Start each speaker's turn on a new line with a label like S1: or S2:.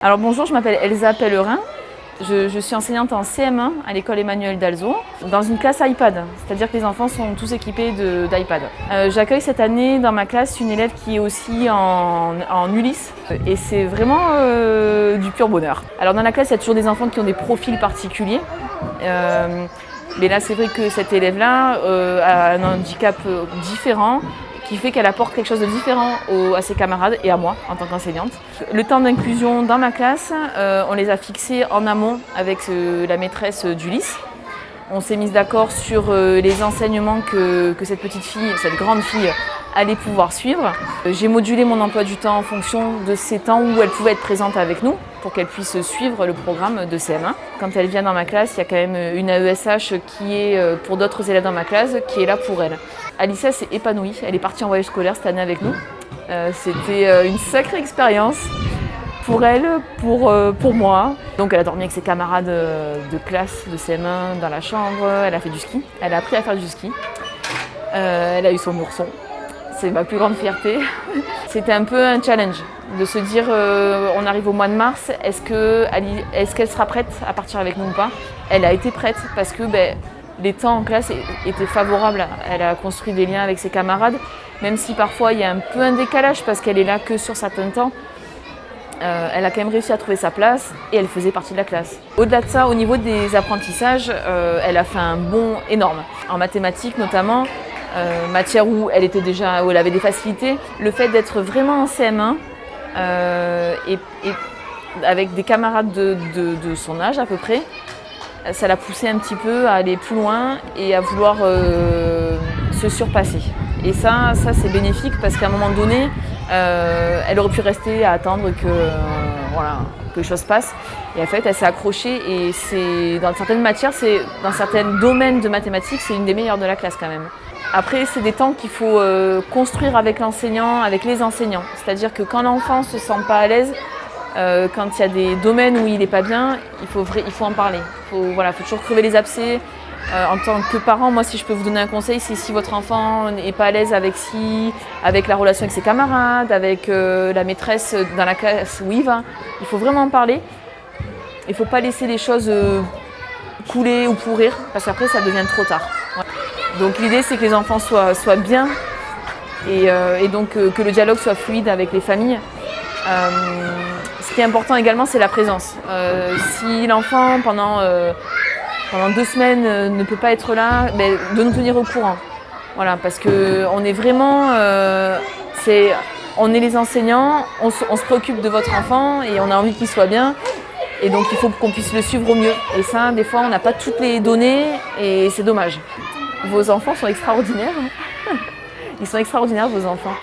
S1: Alors bonjour, je m'appelle Elsa Pellerin. Je suis enseignante en CM1 à l'école Emmanuel Dalzot, dans une classe iPad, c'est-à-dire que les enfants sont tous équipés d'iPad. J'accueille cette année dans ma classe une élève qui est aussi en Ulysse et c'est vraiment du pur bonheur. Alors dans la classe, il y a toujours des enfants qui ont des profils particuliers. Mais là, c'est vrai que cette élève-là a un handicap différent qui fait qu'elle apporte quelque chose de différent à ses camarades et à moi en tant qu'enseignante. Le temps d'inclusion dans ma classe, on les a fixés en amont avec la maîtresse d'Ulysse. On s'est mis d'accord sur les enseignements que cette petite fille, cette grande fille, allait pouvoir suivre. J'ai modulé mon emploi du temps en fonction de ces temps où elle pouvait être présente avec nous pour qu'elle puisse suivre le programme de CM1. Quand elle vient dans ma classe, il y a quand même une AESH qui est pour d'autres élèves dans ma classe, qui est là pour elle. Alicia s'est épanouie, elle est partie en voyage scolaire cette année avec nous. C'était une sacrée expérience pour elle, pour moi. Donc elle a dormi avec ses camarades de classe de CM1 dans la chambre, elle a fait du ski, elle a appris à faire du ski. Elle a eu son ourson, c'est ma plus grande fierté. C'était un peu un challenge de se dire on arrive au mois de mars, est-ce qu'elle sera prête à partir avec nous ou pas? Elle a été prête parce que les temps en classe étaient favorables. Elle a construit des liens avec ses camarades, même si parfois il y a un peu un décalage parce qu'elle est là que sur certains temps. Elle a quand même réussi à trouver sa place et elle faisait partie de la classe. Au-delà de ça, au niveau des apprentissages, elle a fait un bond énorme. En mathématiques notamment, matière où elle avait des facilités, le fait d'être vraiment en CM1 et avec des camarades de son âge à peu près, ça l'a poussée un petit peu à aller plus loin et à vouloir se surpasser. Et ça c'est bénéfique parce qu'à un moment donné, elle aurait pu rester à attendre que les choses passent. Et en fait, elle s'est accrochée et dans certaines matières, dans certains domaines de mathématiques, c'est une des meilleures de la classe quand même. Après, c'est des temps qu'il faut construire avec l'enseignant, avec les enseignants. C'est-à-dire que quand l'enfant ne se sent pas à l'aise, quand il y a des domaines où il n'est pas bien, il faut en parler. Il faut toujours crever les abcès. En tant que parent, moi si je peux vous donner un conseil, c'est si votre enfant n'est pas à l'aise avec la relation avec ses camarades, avec la maîtresse dans la classe où il va, il faut vraiment en parler. Il ne faut pas laisser les choses couler ou pourrir parce qu'après ça devient trop tard. Donc l'idée c'est que les enfants soient bien et donc que le dialogue soit fluide avec les familles. Ce qui est important également, c'est la présence. Si l'enfant, pendant 2 semaines, ne peut pas être là, de nous tenir au courant. Voilà, parce qu'on est vraiment... on est les enseignants, on se préoccupe de votre enfant et on a envie qu'il soit bien. Et donc il faut qu'on puisse le suivre au mieux. Et ça, des fois, on n'a pas toutes les données et c'est dommage. Vos enfants sont extraordinaires. Ils sont extraordinaires, vos enfants.